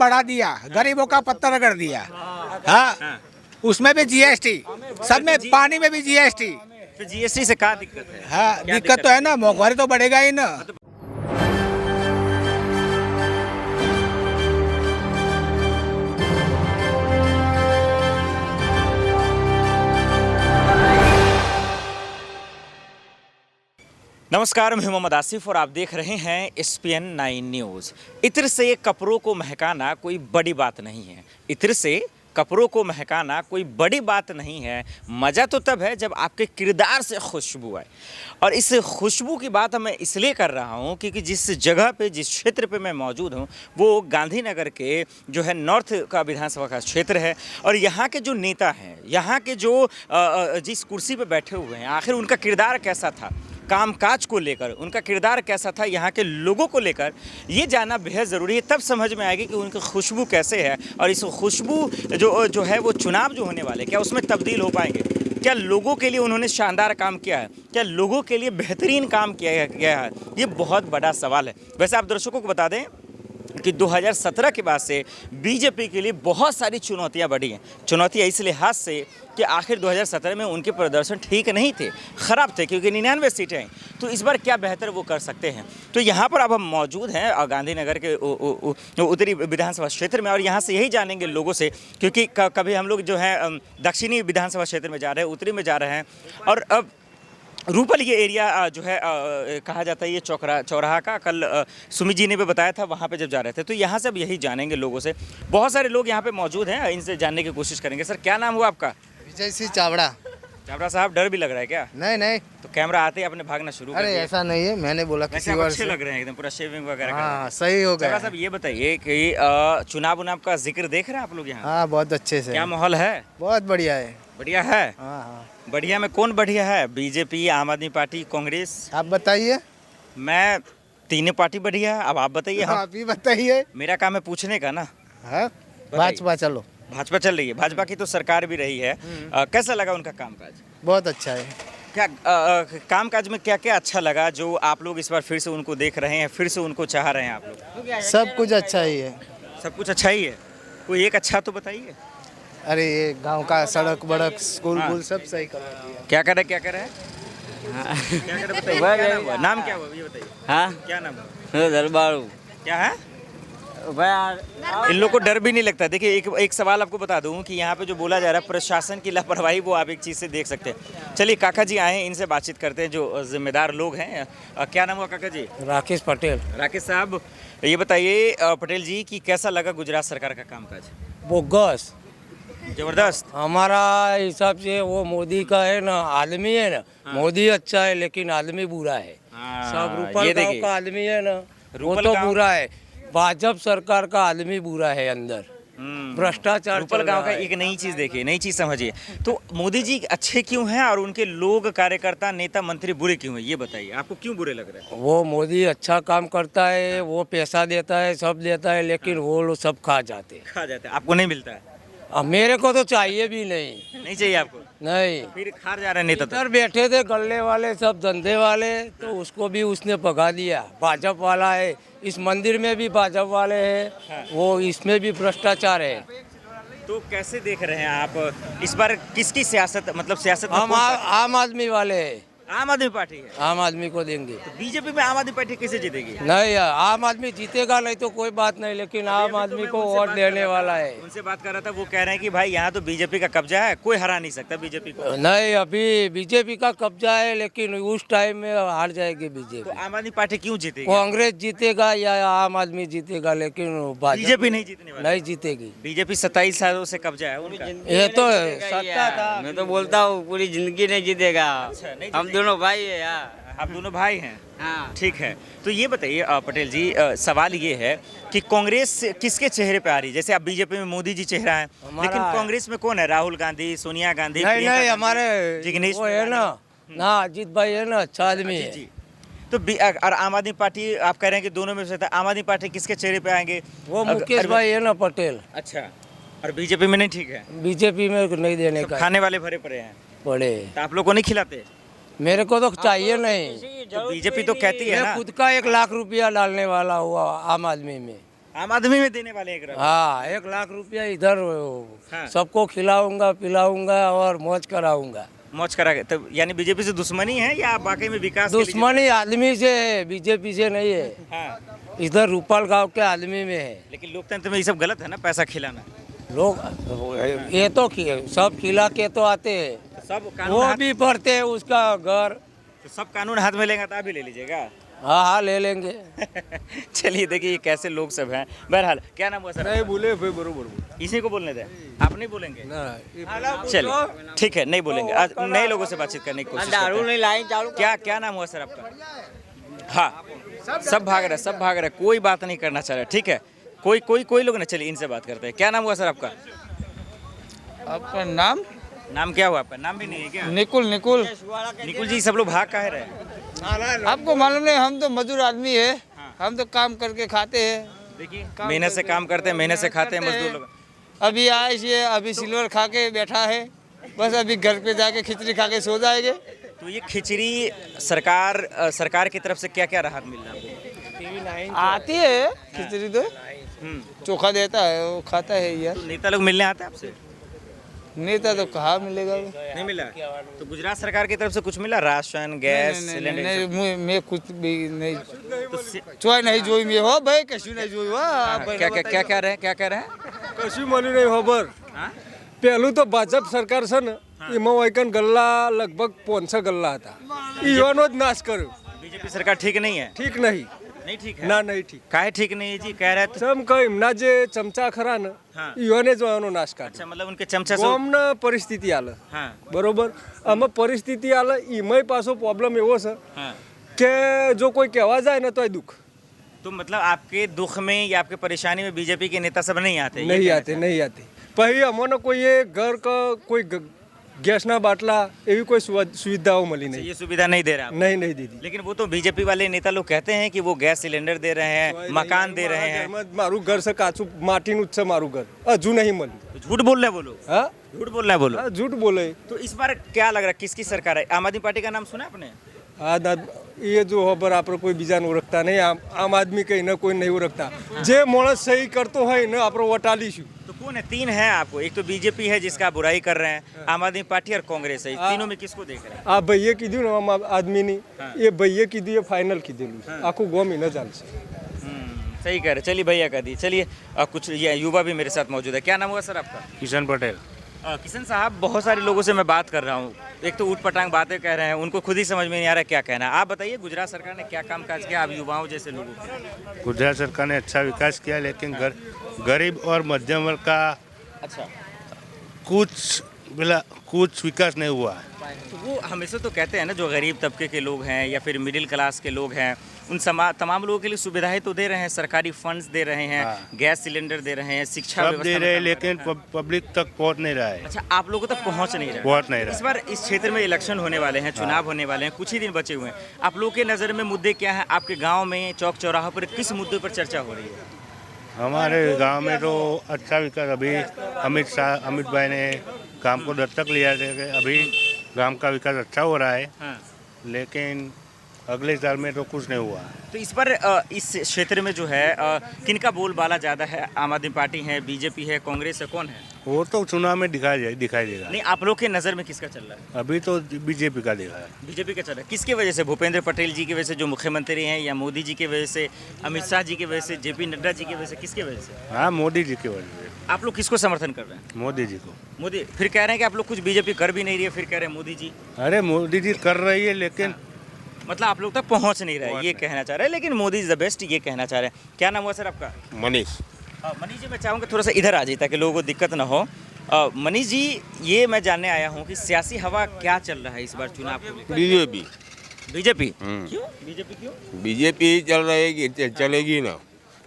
बढ़ा दिया, गरीबों का पत्थर रगड़ दिया। हाँ, उसमें भी जीएसटी, सब में, पानी में भी जीएसटी। फिर जीएसटी से क्या दिक्कत है? हाँ, क्या दिक्कत तो है ना, महंगाई तो बढ़ेगा ही ना। नमस्कार, मैं मोहम्मद आसिफ और आप देख रहे हैं SPN 9 न्यूज़। इत्र से कपड़ों को महकाना कोई बड़ी बात नहीं है। इत्र से कपड़ों को महकाना कोई बड़ी बात नहीं है। मज़ा तो तब है जब आपके किरदार से खुशबू आए। और इस खुशबू की बात मैं इसलिए कर रहा हूँ क्योंकि जिस जगह पे, जिस क्षेत्र पे मैं मौजूद हूँ वो गांधीनगर के जो है नॉर्थ का विधानसभा का क्षेत्र है। और यहाँ के जो नेता हैं, यहाँ के जो जिस कुर्सी पे बैठे हुए हैं, आखिर उनका किरदार कैसा था, कामकाज को लेकर उनका किरदार कैसा था, यहाँ के लोगों को लेकर, ये जानना बेहद ज़रूरी है। तब समझ में आएगी कि उनकी खुशबू कैसे है और इस खुशबू जो है वो चुनाव जो होने वाले क्या उसमें तब्दील हो पाएंगे। क्या लोगों के लिए उन्होंने शानदार काम किया है, क्या लोगों के लिए बेहतरीन काम किया गया है, ये बहुत बड़ा सवाल है। वैसे आप दर्शकों को बता दें कि 2017 के बाद से बीजेपी के लिए बहुत सारी चुनौतियां बढ़ी हैं। चुनौतियां इस लिहाज से कि आखिर 2017 में उनके प्रदर्शन ठीक नहीं थे, ख़राब थे, क्योंकि 99 सीटें हैं। तो इस बार क्या बेहतर वो कर सकते हैं। तो यहाँ पर अब हम मौजूद हैं गांधीनगर के उत्तरी विधानसभा क्षेत्र में और यहाँ से यही जानेंगे लोगों से, क्योंकि कभी हम लोग जो है दक्षिणी विधानसभा क्षेत्र में जा रहे हैं, उत्तरी में जा रहे हैं। और अब रूपल ये एरिया जो है कहा जाता है ये चौराहा का, कल सुमित जी ने भी बताया था वहाँ पे जब जा रहे थे। तो यहाँ से अब यही जानेंगे लोगों से। बहुत सारे लोग यहाँ पे मौजूद हैं, इनसे जानने की कोशिश करेंगे। सर, क्या नाम हुआ आपका? विजय सिंह चावड़ा। चावड़ा साहब, डर भी लग रहा है क्या? नहीं नहीं, तो कैमरा आते ही आपने भागना शुरू कर अरे दिया। ऐसा नहीं है, मैंने बोला किसी आप और अच्छे से। लग रहे हैं एकदम, पूरा शेविंग वगैरह कर हाँ, सही हो चावड़ा गया। साहब, ये बताइए कि चुनाव उनाव का जिक्र देख रहे हैं आप लोग यहाँ? हाँ, बहुत अच्छे से। क्या माहौल है? बहुत बढ़िया है। बढ़िया है। हाँ हाँ, बढ़िया में कौन बढ़िया है? बीजेपी, आम आदमी पार्टी, कांग्रेस? आप बताइए। मैं तीनों पार्टी बढ़िया है। अब आप बताइए। हम आप ही बताइए। मेरा काम है पूछने का ना। हाँ, भाजपा चलो। भाजपा चल रही है, भाजपा की तो सरकार भी रही है। कैसा लगा उनका कामकाज? बहुत अच्छा है। क्या कामकाज में क्या क्या अच्छा लगा जो आप लोग इस बार फिर से उनको देख रहे हैं, फिर से उनको चाह रहे हैं आप लोग? सब कुछ अच्छा ही है। सब कुछ अच्छा ही है, कोई एक अच्छा तो बताइए। अरे ये गांव का सड़क बड़क स्कूल हाँ। वूल सब सही करवा दिया। क्या करे क्या करे? क्या करे बताइए। क्या नाम हुआ? नाम क्या हुआ ये बताइए। हाँ, क्या नाम हुआ? दरबारू क्या है? भाई इन लोग को डर भी नहीं लगता। देखिए, एक सवाल आपको बता दूं कि यहाँ पे जो बोला जा रहा है प्रशासन की लापरवाही, वो आप एक चीज़ से देख सकते हैं। चलिए, काका जी आए हैं, इनसे बातचीत करते हैं जो जिम्मेदार लोग हैं। क्या नाम हुआ काका जी? राकेश पटेल। राकेश साहब, ये बताइए पटेल जी कि कैसा लगा गुजरात सरकार का कामकाज? बोगस। जबरदस्त। हमारा हिसाब से वो मोदी का है ना, आदमी है ना। मोदी अच्छा है लेकिन आदमी बुरा है। सब रूपल ये गांव देखिए, का आदमी है ना, वो रूपल तो गांव- बुरा है। भाजपा सरकार का आदमी बुरा है अंदर। भ्रष्टाचार रूपल चल गांव रहा का है। एक नई चीज़ देखिए, नई चीज़ समझिए। तो मोदी जी अच्छे क्यों हैं और उनके लोग, कार्यकर्ता, नेता, मंत्री बुरे क्यों हैं? ये बताइए, आपको क्यों बुरे लग रहे हैं? वो मोदी अच्छा काम करता है, वो पैसा देता है, सब देता है, लेकिन वो लोग सब खा जाते हैं। खा जाते हैं, आपको नहीं मिलता है? अब मेरे को तो चाहिए भी नहीं। नहीं चाहिए आपको? नहीं, फिर खार जा रहे हैं नेता तो। इधर बैठे थे गल्ले वाले, सब धंधे वाले, तो उसको भी उसने भगा दिया। भाजपा वाला है, इस मंदिर में भी भाजपा वाले हैं, वो इसमें भी भ्रष्टाचार है। तो कैसे देख रहे हैं आप इस बार किसकी सियासत, मतलब सियासत में हम कौन सा- आम आदमी वाले हैं, आम आदमी पार्टी है? आम आदमी को देंगे। बीजेपी में आम आदमी पार्टी कैसे जीतेगी? नहीं, आम आदमी जीतेगा नहीं तो कोई बात नहीं, लेकिन आम आदमी को वोट देने वाला है। उनसे बात कर रहा था, वो कह रहे हैं कि भाई यहाँ तो बीजेपी का कब्जा है, कोई हरा नहीं सकता बीजेपी को। नहीं, अभी बीजेपी का कब्जा है, लेकिन उस टाइम में हार जाएगी तो बीजेपी। आम आदमी पार्टी क्यों जीतेगी? कांग्रेस जीतेगा या आम आदमी जीतेगा, लेकिन भाजपा बीजेपी नहीं जीतने वाली। नहीं जीतेगी। बीजेपी 27 सालों से कब्जा है उनका। ये तो सत्ता था। मैं तो बोलता हूँ पूरी जिंदगी नहीं जीतेगा। अच्छा, नहीं हम दोनों भाई है यार। आप दोनों भाई हैं? हाँ, ठीक है। तो ये बताइए पटेल जी, सवाल ये है कि कांग्रेस किसके चेहरे पे आ रही है? जैसे आप बीजेपी में मोदी जी चेहरा है, हमारा लेकिन है। कांग्रेस में कौन है? राहुल गांधी, सोनिया गांधी, नहीं प्रियंका नहीं, गांधी, हमारे जिग्नेश वो है ना अजीत भाई है ना, अच्छा आदमी जी है। जी। तो और आम आदमी पार्टी, आप कह रहे हैं कि दोनों में से था, आम आदमी पार्टी किसके चेहरे पे आएंगे? वो मुकेश भाई है ना, पटेल। अच्छा, और बीजेपी में नहीं? ठीक है, बीजेपी में नहीं देने सब का खाने वाले भरे पड़े हैं, पड़े। तो आप लोग को नहीं खिलाते? मेरे को तो चाहिए नहीं। तो बीजेपी तो कहती है मैं ना। खुद का 1 लाख रुपया डालने वाला हुआ आम आदमी में। आम आदमी में देने वाले 1 लाख। हाँ 1 लाख रुपया इधर हाँ। सबको खिलाऊंगा पिलाऊंगा और मौज कराऊंगा। मौज करा के तब यानी बीजेपी से दुश्मनी है या वाकई में विकास के लिए दुश्मनी आदमी से है, बीजेपी से नहीं है। हाँ, इधर रूपाल गांव के आदमी में है। लेकिन लोकतंत्र में ये सब गलत है ना, पैसा खिलाना। लोग ये तो सब खिला के तो आते हैं, सब वो कानून भी पढ़ते हैं उसका घर। तो सब कानून हाथ में लेंगे तो आप भी ले लीजिएगा। हाँ हाँ ले लेंगे। चलिए देखिए ये कैसे लोग सब हैं। बहरहाल क्या नाम हुआ सर? नहीं बोले भाई बरोबर इसी को बोलने दें, आप नहीं बोलेंगे? चलिए ठीक है, नहीं बोलेंगे। आज नए लोगों से बातचीत करने की कोशिश करते दारू हैं। नहीं लाई चालू क्या क्या नाम हुआ सर आपका? हाँ सब भाग रहे, सब भाग रहे, कोई बात नहीं करना चाह रहा। ठीक है, कोई लोग ना, चलिए इनसे बात करते हैं। क्या नाम हुआ सर आपका? आपका नाम? नाम क्या हुआ आपका? नाम भी नहीं है क्या? निकुल निकुल। निकुल जी, सब लोग भाग काहे रहे? आपको मालूम नहीं, हम तो मजदूर आदमी है, हम तो काम करके खाते हैं। देखिए मेहनत से काम करते हैं, मेहनत से खाते हैं मजदूर लोग। अभी आए ये अभी सिल्वर खा के बैठा है, बस अभी घर पे जाके खिचड़ी खा के सो जाएंगे। तो ये खिचड़ी सरकार की तरफ से क्या क्या राहत मिल रहा है आपको? आती है खिचड़ी तो, चोखा देता है वो खाता है यार। तो नेता लोग मिलने आते हैं आपसे? नेता तो कहाँ मिलेगा? नहीं मिला। तो गुजरात सरकार की तरफ से कुछ मिला, राशन गैस सिलेंडर? नहीं मैं कुछ भी नहीं तो चोय नहीं जोई में हो भाई, कशु नहीं जोई हो। क्या कह रहे हैं? કશું મળ્યું નહીં ખબર. પહેલું તો ભાજપ સરકાર છે ને એમાં વાયકન ગલ્લા લગભગ 500 ગલ્લા હતા, ઈવાનો જ નાશ કર્યો. बीजेपी सरकार ठीक नहीं है? ઠીક નહીં, नहीं ठीक है। ના નહીં ઠીક. काहे ठीक नहीं है जी? कह रहे थे। સમ કઈ એમના જે ચમચા ખરા ને હા. ઈવાને જ આનો નાશ કાઢ્યો. अच्छा मतलब उनके चमचा से। ગામના પરિસ્થિતિ હાલે हाँ બરોબર, આમાં પરિસ્થિતિ હાલે એમાંય પાછો પ્રોબ્લેમ એવો છે हाँ। કે જો કોઈ કહેવા જાય ને તોય દુઃખ. तो मतलब आपके दुख में या आपके परेशानी में बीजेपी के नेता सब नहीं आते? ये નહીં कहना આતે નહીં આતે. પછી અમને કોઈએ ઘર કોઈ ગેસના બાટલા એવી કોઈ સુવિધાઓ મળી चाहिए। નહીં. ये सुविधा नहीं दे रहा आप? નહીં નહીં દીધી. लेकिन वो तो बीजेपी वाले नेता लोग कहते हैं कि वो गैस सिलेंडर दे रहे हैं, मकान दे रहे हैं। મારું ઘર છે કાચું માટીનું જ છે મારું ઘર, હજુ નહીં મળ્યું. तो झूठ बोल रहे हैं वो लोग, હા झूठ बोल रहे हैं वो लोग। હા, झूठ बोले. तो इस बार क्या लग रहा है, किसकी सरकार है? आम आदमी पार्टी का नाम सुना आपने? આ એ જો ખબર આપણે કોઈ બીજાને ઓળખતા નહીં, આમ આદમી કઈ ને કોઈ નહીં ઓળખતા. જે માણસ સહી કરતો હોય ને આપણે વોટ આલીશું. तो कौन है? 3 है आपको, एक तो बीजेपी है जिसका आप बुराई कर रहे हैं, आम आदमी पार्टी और कांग्रेस है। तीनों में किसको देख रहे हैं? આ ભાઈએ કીધું ને આમ આદમીની, એ ભાઈએ કીધું એ ફાઇનલ કીધેલું છે. આખું ગોમ એને ચાલશે. सही कह रहे। चलिए भैया कह दी। चलिए कुछ ये युवा भी मेरे साथ मौजूद है। क्या नाम हुआ सर आपका? किशन पटेल। किशन साहब, बहुत सारे लोगों से मैं बात कर रहा हूँ, एक तो ऊट पटांग बातें कह रहे हैं, उनको खुद ही समझ में नहीं आ रहा है क्या कहना है। आप बताइए गुजरात सरकार ने क्या काम काज किया आप युवाओं जैसे लोगों को? गुजरात सरकार ने अच्छा विकास किया, लेकिन गरीब और मध्यम वर्ग का अच्छा, कुछ विकास नहीं हुआ है। तो वो हमेशा तो कहते हैं ना, जो गरीब तबके के लोग हैं या फिर मिडिल क्लास के लोग हैं, उन तमाम लोगों के लिए सुविधाएं तो दे रहे हैं, सरकारी फंड्स दे रहे हैं, गैस सिलेंडर दे रहे हैं, शिक्षा सब व्यवस्था दे में रहे, काम लेकिन कर रहे हैं। पब्लिक तक पहुंच नहीं रहा है। अच्छा, आप लोगों तक पहुंच नहीं रहा। पहुंच नहीं रहा। इस बार इस क्षेत्र में इलेक्शन होने वाले हैं, चुनाव होने वाले हैं, कुछ ही दिन बचे हुए हैं। आप लोगों के नज़र में मुद्दे क्या हैं? आपके गांव में चौक चौराहों पर किस मुद्दे पर चर्चा हो रही है? हमारे गांव में तो अच्छा विकास, अभी अमित भाई ने काम को दत्तक लिया है, अभी गांव का विकास अच्छा हो रहा है, हाँ। लेकिन अगले साल में तो कुछ नहीं हुआ। तो इस पर इस क्षेत्र में जो है किनका बोलबाला ज़्यादा है? आम आदमी पार्टी है, बीजेपी है, कांग्रेस है, कौन है? वो तो चुनाव में दिखाई देगा। नहीं, आप लोग के नज़र में किसका चल रहा है? अभी तो बीजेपी का दिखा है। बीजेपी का चल रहा है। किसकी वजह से? भूपेंद्र पटेल जी की वजह से जो मुख्यमंत्री हैं, या मोदी जी की वजह से, अमित शाह जी की वजह से, जेपी नड्डा जी की वजह से, किसकी वजह से? हाँ, मोदी जी की वजह से। आप लोग किसको समर्थन कर रहे हैं? मोदी जी को। मोदी। फिर कह रहे हैं कि आप लोग कुछ बीजेपी कर भी नहीं रही है, फिर कह रहे हैं मोदी जी। अरे मोदी जी कर रही है, लेकिन मतलब आप लोग तक पहुंच नहीं रहा है, ये कहना चाह रहे हैं, लेकिन मोदी इज द बेस्ट, ये कहना चाह रहे हैं। क्या नाम हुआ सर आपका? मनीष। मनीष जी, मैं चाहूँगा थोड़ा सा इधर आ जाइए ताकि लोगों को दिक्कत ना हो। मनीष जी, ये मैं जानने आया हूँ कि सियासी हवा क्या चल रहा है इस बार चुनाव को लेकर? बीजेपी। बीजेपी क्यों? बीजेपी क्यों? बीजेपी चल रहेगी, चलेगी ना।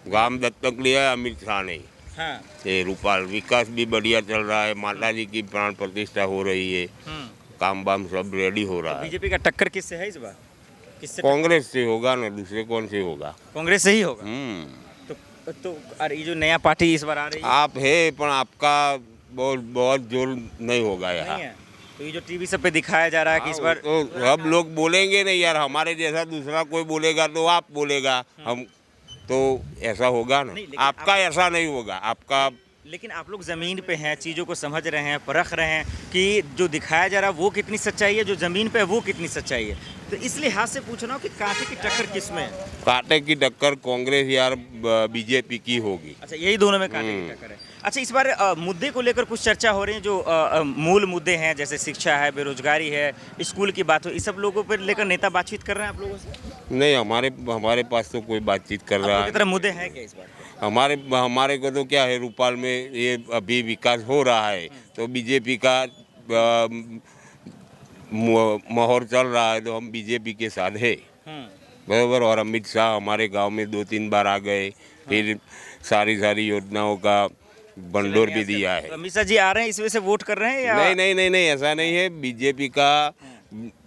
गांव दत्तक लिया है अमित शाह ने। हाँ। ये रूपाल विकास भी बढ़िया चल रहा है, माता जी की प्राण प्रतिष्ठा हो रही है, काम बाम सब रेडी हो रहा है। बीजेपी का टक्कर किससे है इस बार? किससे? कांग्रेस से होगा ना, दूसरे कौन से होगा? कांग्रेस से ही होगा। तो अरे ये जो नया पार्टी इस बार आ रही है, आप है पर आपका बहुत जोर नहीं होगा नहीं यहाँ। है? तो ये जो टीवी सब पे दिखाया जा रहा है कि इस बार तो सब लोग बोलेंगे नहीं यार, हमारे जैसा दूसरा कोई बोलेगा तो आप बोलेगा, हम तो ऐसा होगा ना। नहीं, लेकिन आपका ऐसा नहीं होगा। आपका लेकिन आप लोग ज़मीन पे हैं, चीज़ों को समझ रहे हैं, परख रहे हैं कि जो दिखाया जा रहा है वो कितनी सच्चाई है, जो ज़मीन पे है वो कितनी सच्चाई है। तो इस लिहाज से पूछ रहा हूँ कि कांटे की टक्कर किस में है? कांटे की टक्कर कांग्रेस या बीजेपी की होगी। अच्छा, यही दोनों में कांटे की टक्कर है। अच्छा, इस बार मुद्दे को लेकर कुछ चर्चा हो रही है, जो मूल मुद्दे हैं जैसे शिक्षा है, बेरोजगारी है, स्कूल की बात हो, इस सब लोगों पर लेकर नेता बातचीत कर रहे हैं आप लोगों से? नहीं, हमारे पास तो कोई बातचीत कर रहा आपकी है। तरफ मुद्दे हैं क्या इस बार? हमारे को तो क्या है, रूपाल में ये अभी विकास हो रहा है तो बीजेपी का माहौल चल रहा है तो हम बीजेपी के साथ है बराबर। और अमित शाह हमारे गांव में 2-3 बार आ गए, फिर सारी योजनाओं का भंडोर भी दिया है। तो अमित शाह जी आ रहे हैं, इस वजह से वोट कर रहे हैं या? नहीं, ऐसा नहीं है। बीजेपी का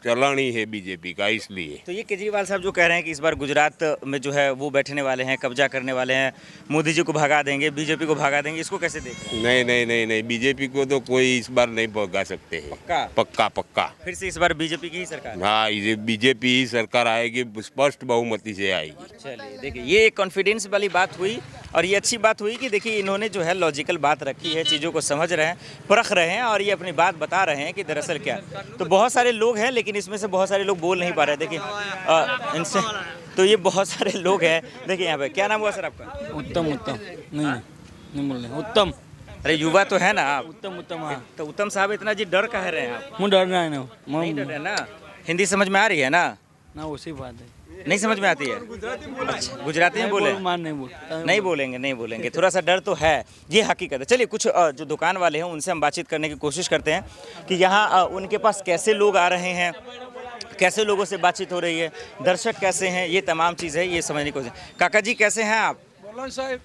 चलन ही है बीजेपी का, इसलिए। तो ये केजरीवाल साहब जो कह रहे हैं कि इस बार गुजरात में जो है वो बैठने वाले हैं, कब्जा करने वाले हैं, मोदी जी को भगा देंगे, बीजेपी को भगा देंगे, इसको कैसे देख रहे हैं? नहीं, बीजेपी को तो कोई इस बार नहीं भगा सकते हैं। पक्का। फिर से इस बार बीजेपी की ही सरकार? हाँ, ये बीजेपी ही सरकार आएगी, स्पष्ट बहुमति से आएगी। चलिए, देखिए ये एक कॉन्फिडेंस वाली बात हुई और ये अच्छी बात हुई कि देखिए इन्होंने जो है लॉजिकल बात रखी है, चीज़ों को समझ रहे हैं, परख रहे हैं और ये अपनी बात बता रहे हैं कि दरअसल क्या। तो बहुत सारे लोग हैं, लेकिन इसमें से बहुत सारे लोग बोल नहीं पा रहे। देखिए इनसे तो ये बहुत सारे लोग हैं। देखिए यहाँ पे, क्या नाम हुआ सर आपका? उत्तम नहीं बोल रहे उत्तम। अरे युवा तो है ना आप? उत्तम हाँ। तो उत्तम साहब इतना जी डर कह रहे हैं आप? मुझे डरना है ना, नहीं डर रहे ना? हिंदी समझ में आ रही है ना? ना उसी बात है। नहीं समझ में आती है? अच्छा, गुजराती में बोले? नहीं बोलेंगे, थोड़ा सा डर तो है, ये हकीकत है। चलिए, कुछ जो दुकान वाले हैं उनसे हम बातचीत करने की कोशिश करते हैं कि यहाँ उनके पास कैसे लोग आ रहे हैं, कैसे लोगों से बातचीत हो रही है, दर्शक कैसे हैं, ये तमाम चीज़ है, ये समझने की कोशिश। काका जी कैसे हैं आप? बोलो साहब।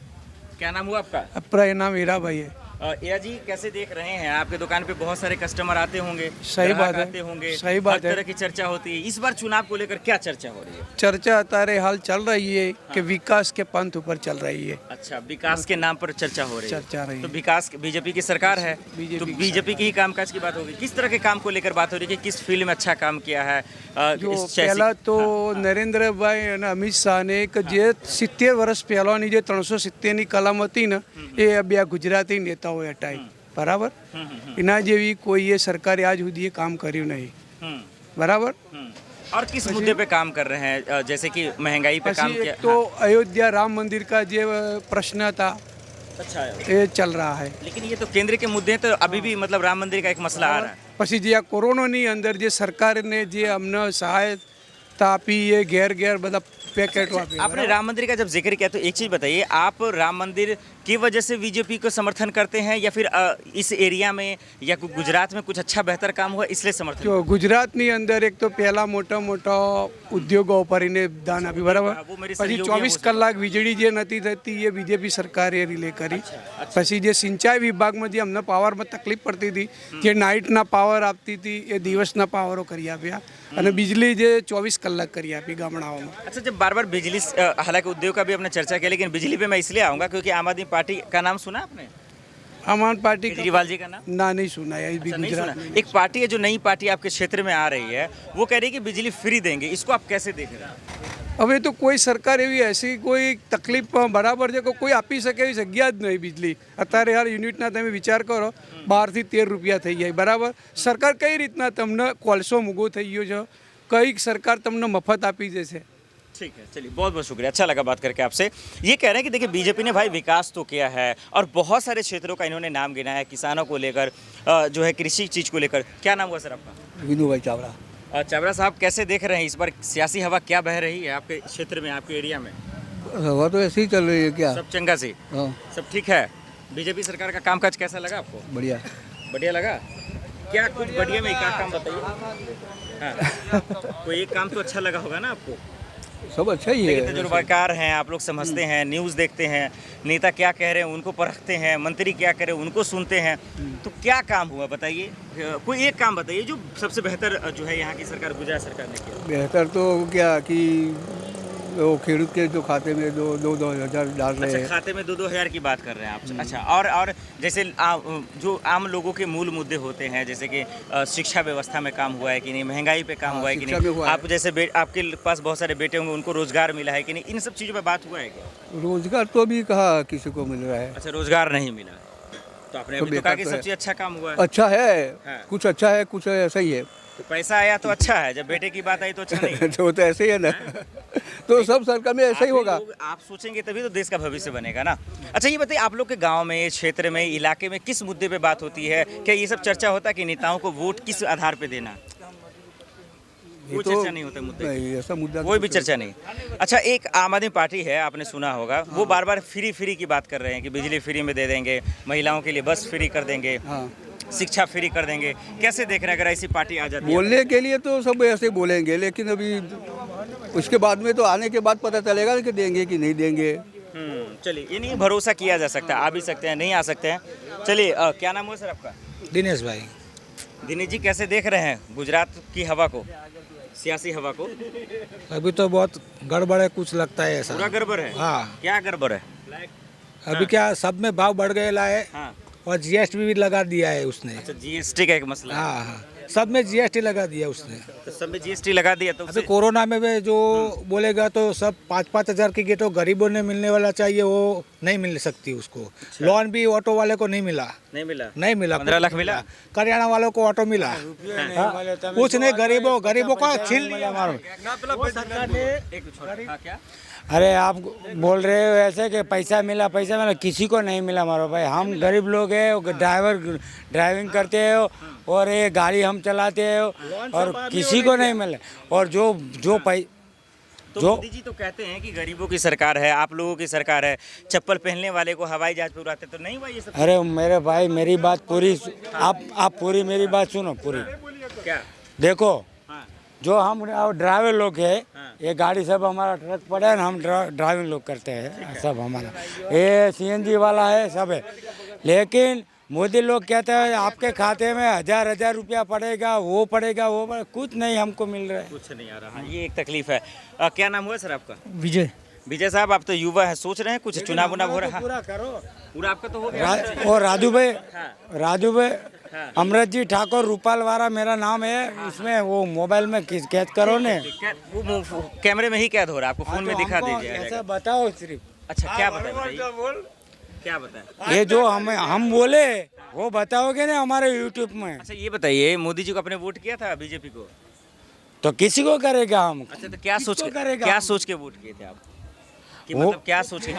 क्या नाम हुआ आपका? अपना नाम हीरा भाई है। या जी कैसे देख रहे हैं? आपके दुकान पे बहुत सारे कस्टमर आते होंगे, सही बात है, आते होंगे, सही बात हर है। तरह की चर्चा होती है। इस बार चुनाव को लेकर क्या चर्चा हो रही है? चर्चा तारे हाल चल रही है कि विकास के पंथ ऊपर चल रही है। अच्छा, विकास के नाम पर चर्चा हो रही है। चर्चा रही तो है। विकास बीजेपी की सरकार है, तो बीजेपी की ही कामकाज की बात होगी। किस तरह के काम को लेकर बात हो रही है कि किस फील्ड में अच्छा काम किया है? जो पहला तो नरेंद्र भाई અને અમિત શાહને એક જે 70 વર્ષ પહેલાની જે 370ની કલમ હતી ને એ બે ગુજરાતી નેતાઓએ હટાવી બરાબર એના જેવી કોઈ એ સરકારે આજ સુધી काम કર્યું નહીં બરાબર। और किस मुद्दे पे काम कर रहे हैं? जैसे कि महंगाई पे काम પછી किया। એક તો अयोध्या राम मंदिर का જે प्रश्न था अच्छा, ये चल रहा है। लेकिन ये तो केंद्र के मुद्दे हैं, तो अभी भी मतलब राम मंदिर का एक मसला आ रहा है। પછી જે આ કોરોનાની અંદર જે સરકારને જે અમને સહાયતા આપી એ ઘેર ઘેર બધા પેકેટો આપી। आपने राम मंदिर का जब जिक्र किया तो एक चीज़ बताइए, आप राम मंदिर की वजह से बीजेपी को समर्थन करते हैं या फिर इस एरिया में या गुजरात में कुछ अच्छा बेहतर काम हुआ इसलिए समर्थन? જો ગુજરાતની અંદર એક તો પહેલા મોટા મોટા ઉદ્યોગો ઉપર એને દાન આપ્યું બરાબર। वो मेरी પછી सहयोगी 24 हैं, કલાક વીજળી જે નથી થતી એ બીજેપી સરકારે રિલે કરી। પછી જે સિંચાઈ વિભાગમાં જે અમને પાવરમાં તકલીફ પડતી હતી જે નાઇટના પાવર આપતી હતી એ દિવસના પાવરો કરી આપ્યા અને बिजली જે 24 કલાક કરી આપી ગામડાઓમાં। अच्छा, जब बार बार बिजली हालांकि उद्योग का भी हमने चर्चा किया, लेकिन बिजली पे मैं इसलिए आऊँगा क्योंकि आम आदमी पार्टी का नाम सुना आपने? आम आदमी पार्टी का केजरीवाल जी का नाम? ना नहीं सुना है अच्छा, नहीं गुजरात सुना। में। एक पार्टी है जो नई पार्टी आपके क्षेत्र में आ रही है, वो कह रही है कि बिजली फ्री देंगे, इसको आप कैसे देख रहे हैं? હવે તો કોઈ સરકાર એવી ऐसी કોઈ તકલીફ બરાબર છે કે કોઈ આપી શકે એવી જગ્યા જ નહીં बिजली। અત્યારે યાર યુનિટના તમે વિચાર કરો 12 થી 13 રૂપિયા થઈ જાય બરાબર। સરકાર કઈ રીતના તમને કોલસો મૂગો થઈ ગયો છે, કઈ સરકાર તમને મફત આપી દેશે? ठीक है, चलिए बहुत बहुत शुक्रिया, अच्छा लगा बात करके आपसे। ये कह रहे हैं कि देखिए बीजेपी ने भाई विकास तो किया है और बहुत सारे क्षेत्रों का इन्होंने नाम गिना है, किसानों को लेकर, जो है कृषि चीज़ को लेकर। क्या नाम हुआ सर आपका? विनू भाई चावड़ा। चावड़ा साहब कैसे देख रहे हैं इस बार सियासी हवा क्या बह रही है आपके क्षेत्र में, आपके एरिया में? हवा तो ऐसे ही चल रही है क्या। सब चंगा से, हाँ सब ठीक है। बीजेपी सरकार का कामकाज कैसा लगा आपको? बढ़िया। बढ़िया लगा? क्या कुछ बढ़िया में एक आध काम बताइए। हाँ, कोई एक काम तो अच्छा लगा होगा ना आपको? सब अच्छा ही लेकिन तजुर्बाकार हैं आप लोग, समझते हैं, न्यूज़ देखते हैं, नेता क्या कह रहे हैं उनको परखते हैं, मंत्री क्या कह रहे हैं उनको सुनते हैं, तो क्या काम हुआ बताइए? कोई एक काम बताइए जो सबसे बेहतर जो है यहाँ की सरकार, गुजरात सरकार ने किया। बेहतर तो क्या कि वो खेडूत के जो खाते में दो हजार डाल रहे अच्छा, हैं। खाते में 2-2 हज़ार की बात कर रहे हैं आप। अच्छा, और जैसे जो आम लोगों के मूल मुद्दे होते हैं, जैसे कि शिक्षा व्यवस्था में काम हुआ है कि नहीं, महंगाई पे काम हुआ है कि शिक्षा में नहीं, हुआ है। आप जैसे आपके पास बहुत सारे बेटे होंगे, उनको रोजगार मिला है कि नहीं, इन सब चीज़ों पे बात हुआ है क्या? रोजगार तो अभी कहाँ किसी को मिल रहा है। अच्छा, रोजगार नहीं मिला, तो आपने तो अभी तो कहा बेकार कि तो सब है। चीज़ अच्छा काम हुआ है। अच्छा है, हाँ। कुछ अच्छा है, कुछ ऐसा ही है। तो पैसा आया तो अच्छा है, जब बेटे की बात आई तो अच्छा नहीं है। तो ऐसे ही है ना। तो सब सरकार में ऐसा ही आप होगा। लोग- आप सोचेंगे तभी तो देश का भविष्य बनेगा ना। अच्छा, ये बताइए, आप लोग के गांव में, क्षेत्र में, इलाके में किस मुद्दे पे बात होती है? क्या ये सब चर्चा होता है कि नेताओं को वोट किस आधार पे देना? कोई चर्चा नहीं होता मुद्दे की? नहीं, ऐसा मुद्दा कोई भी चर्चा नहीं। अच्छा, एक आम आदमी पार्टी है, आपने सुना होगा, वो बार बार फ्री की बात कर रहे हैं कि बिजली फ्री में दे देंगे, महिलाओं के लिए बस फ्री कर देंगे, हाँ। शिक्षा फ्री कर देंगे। कैसे देख रहे हैं अगर ऐसी पार्टी आ जाती है? बोलने के लिए तो सब ऐसे बोलेंगे, लेकिन अभी उसके बाद में तो आने के बाद पता चलेगा कि देंगे कि नहीं देंगे। चलिए, ये नहीं भरोसा किया जा सकता, आ भी सकते हैं, नहीं आ सकते हैं। चलिए, क्या नाम हुआ सर आपका? दिनेश भाई। दिनेश जी, कैसे देख रहे हैं गुजरात की हवा को, सियासी हवा को? अभी तो बहुत गड़बड़ है, कुछ लगता है ऐसा। पूरा गड़बड़ है। हाँ, क्या गड़बड़ है? अभी क्या सब में भाव बढ़ गए लाए, हाँ, और जीएसटी भी लगा दिया है उसने। अच्छा, जीएसटी का एक मसला है। हाँ हाँ, सब में जीएसटी लगा दिया उसने। तो सब में जीएसटी लगा दिया तो अभी उससे- कोरोना में भी जो बोलेगा तो सब 5-5 हज़ार की तो गरीबों ने मिलने वाला चाहिए, वो नहीं मिल सकती उसको। लोन भी ऑटो वाले को नहीं मिला, नहीं मिला। नहीं मिला। 15 लाख मिला? करियाना वालों को ऑटो मिला, हाँ, कुछ नहीं, गरीबों को छीन लिया हमारा। हाँ, क्या? अरे आप बोल रहे हो ऐसे कि पैसा मिला, किसी को नहीं मिला हमारा भाई। हम गरीब लोग हैं, ड्राइविंग करते हो और ये गाड़ी हम चलाते हो और किसी को नहीं मिला। और जो तो मोदी जी तो कहते हैं कि गरीबों की सरकार है, आप लोगों की सरकार है, चप्पल पहनने वाले को हवाई जहाज पे उड़ाते, तो नहीं हुआ ये सब? अरे मेरे भाई, मेरी बात पूरी, आप पूरी मेरी बात सुनो पूरी। क्या? देखो, हाँ, जो हम ड्राइवर लोग है, हाँ। ये गाड़ी सब हमारा ट्रक पड़ा है ना, हम ड्राइविंग लोग करते हैं सब हमारा। ये सीएनजी वाला है, सब है। लेकिन मोदी लोग कहते हैं आपके खाते में 1000 रुपया पड़ेगा, वो पड़ेगा, कुछ नहीं हमको मिल रहा है। कुछ नहीं आ रहा। हाँ, ये एक तकलीफ है। क्या नाम हुआ सर आपका? विजय, विजय साहब, आप तो युवा है, सोच रहे हैं कुछ चुनाव हो रहा है? पूरा करो। पूरा आपका तो हो गया। और राजू भाई, हाँ। अमृत जी ठाकुर रूपालवारा मेरा नाम है। इसमें वो मोबाइल में कैद करो ने। वो कैमरे में ही कैद हो रहा है, आपको फोन में दिखा दीजिए। आ ऐसा जाएगा। बताओ सिर्फ। अच्छा, क्या बताएं? क्या बताएं? ये जो हम बोले वो बताओगे ना हमारे यूट्यूब में। अच्छा, ये बताइए, मोदी जी को आपने वोट किया था बीजेपी को? तो किसी को करेगा हम। अच्छा, तो क्या किसको करेगा? क्या सोच के वोट किए थे आप? कि वो- मतलब क्या सोच के?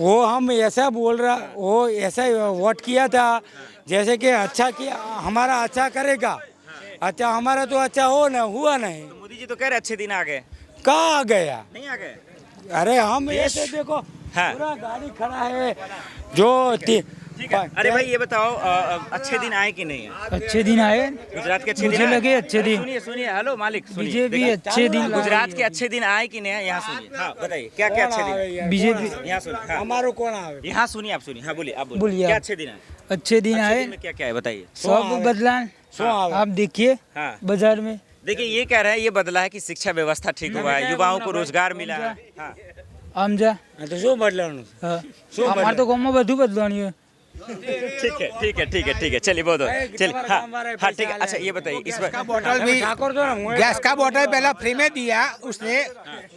वो हम ऐसा बोल रहा, वो ऐसा वोट किया था जैसे कि अच्छा किया, हमारा अच्छा करेगा। अच्छा, हमारा तो अच्छा हुआ नहीं। तो मोदी जी तो कह रहे अच्छे दिन आ गए, कहाँ आ गया? नहीं आ गए? अरे हम ऐसे देखो, हाँ। पूरा गाड़ी खड़ा है जो ठीक है। अरे भाई, ये बताओ, अच्छे दिन आए कि नहीं आए? अच्छे दिन आए, गुजरात के अच्छे मुझे दिन आए? लगे अच्छे दिन। सुनिए, हेलो मालिक, सुनिए। बीजेपी देखो, अच्छे दिन गुजरात के अच्छे दिन आए कि नहीं आए, यहाँ सुनिए। हाँ, बताइए, क्या क्या अच्छे दिन? बीजेपी यहाँ सुनिए। हाँ, हमारो कौन आवे? यहाँ सुनिए, आप सुनिए। हाँ, बोलिए, आप बोलिए। बोलिए क्या आप। अच्छे दिन आए? अच्छे दिन अच्छे आए, दिन में क्या क्या है बताइए। सब बदला। आप देखिए हाँ, बाजार में, देखिए, ये कह रहे हैं, ये बदला है कि शिक्षा व्यवस्था ठीक हुआ है, युवाओं को रोजगार मिला है। हाँ, आमजा तो શું બદલાવાનું? हमारे तो गाँव में બધું બદલાણી है। ठीक है, चलिए बहुत चलिए। हाँ, ठीक है। अच्छा, ये बताइए, इस पर बोतल भी, गैस का बोतल पहले फ्री में दिया उसने,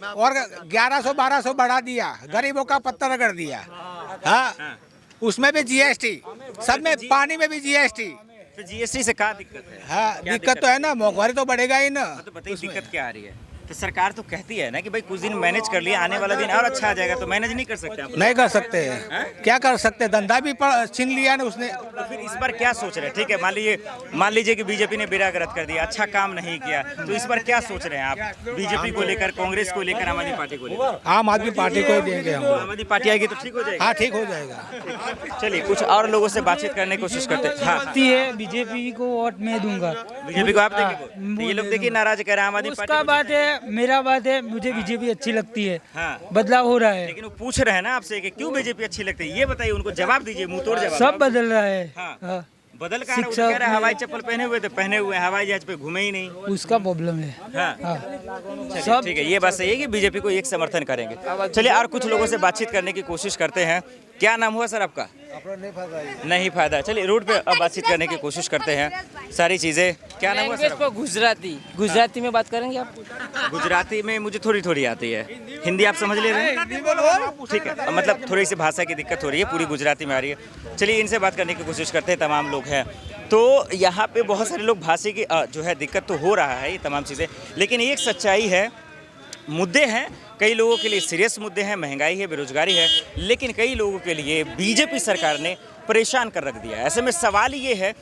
और 1100-1200 बढ़ा दिया, गरीबों का पत्ता रगड़ दिया। हाँ, उसमें भी जीएसटी, सब में, पानी में भी जीएसटी। तो जीएसटी से क्या दिक्कत है? हाँ, क्या दिक्कत तो है ना, महंगाई तो बढ़ेगा ही ना। तो बताइए, दिक्कत क्या आ रही है? तो सरकार तो कहती है ना कि भाई कुछ दिन मैनेज कर लिया, आने वाला दिन और अच्छा आ जाएगा, तो मैनेज नहीं कर सकते आप? नहीं कर सकते हैं, क्या कर सकते हैं, धंधा भी छीन लिया ना उसने। तो फिर इस बार क्या सोच रहे हैं? ठीक है, मान लीजिए कि बीजेपी ने बेरागरत कर दिया, अच्छा काम नहीं किया, तो इस बार क्या सोच रहे हैं आप? बीजेपी को लेकर, कांग्रेस को लेकर, आम आदमी पार्टी को लेकर? आम आदमी पार्टी को ही देंगे हम। आम आदमी पार्टी आएगी तो ठीक हो जाएगा। हाँ, ठीक हो जाएगा। चलिए, कुछ और लोगों से बातचीत करने की कोशिश करते हैं। हाँ, है बीजेपी को वोट मैं दूंगा। बीजेपी को आप देंगे? तो ये लोग देखिए नाराज कर रहे हैं, आम आदमी उसका पार्टी बात है, मेरा बात है, मुझे बीजेपी अच्छी लगती है। हाँ, बदलाव हो रहा है, लेकिन वो पूछ रहे हैं ना आपसे कि क्यों बीजेपी अच्छी लगती है, ये बताइए, उनको जवाब दीजिए, मुंह तोड़ जवाब। सब बदल रहा है। हाँ। हाँ, बदल का ना, कह रहा है हवाई चप्पल पहने हुए थे, पहने हुए हवाई जहाज पे घूमे ही नहीं। उसका प्रॉब्लम है। हाँ। हाँ। सब ठीक है, ये बात सही है कि बीजेपी को एक समर्थन करेंगे। चलिए और कुछ लोगों से बातचीत करने की कोशिश करते हैं। क्या नाम हुआ सर आपका? नहीं फायदा। चलिए रोड पे अब बातचीत करने की कोशिश करते हैं सारी चीजें। क्या नाम हुआ सर आपका? गुजराती में बात करेंगे आप? गुजराती में मुझे थोड़ी थोड़ी आती है, हिंदी आप समझ ले रहे हैं? ठीक है, मतलब थोड़ी सी भाषा की दिक्कत हो रही है, पूरी गुजराती में आ रही है। चलिए इनसे बात करने की कोशिश करते हैं, तमाम लोग हैं। तो यहाँ पे बहुत सारे लोग भाषा की जो है दिक्कत तो हो रहा है, ये तमाम चीज़ें, लेकिन एक सच्चाई है, मुद्दे हैं कई लोगों के लिए सीरियस मुद्दे हैं, महंगाई है, बेरोजगारी है, लेकिन कई लोगों के लिए बीजेपी सरकार ने परेशान कर रख दिया है। ऐसे में सवाल ये है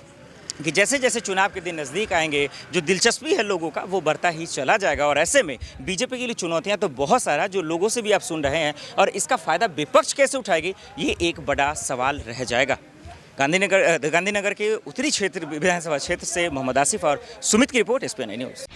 कि जैसे जैसे चुनाव के दिन नज़दीक आएंगे, जो दिलचस्पी है लोगों का वो बढ़ता ही चला जाएगा। और ऐसे में बीजेपी के लिए चुनौतियां तो बहुत सारा, जो लोगों से भी आप सुन रहे हैं, और इसका फ़ायदा विपक्ष कैसे उठाएगी, ये एक बड़ा सवाल रह जाएगा। गांधीनगर के उत्तरी क्षेत्र विधानसभा क्षेत्र से मोहम्मद आसिफ और सुमित की रिपोर्ट, SPN न्यूज़।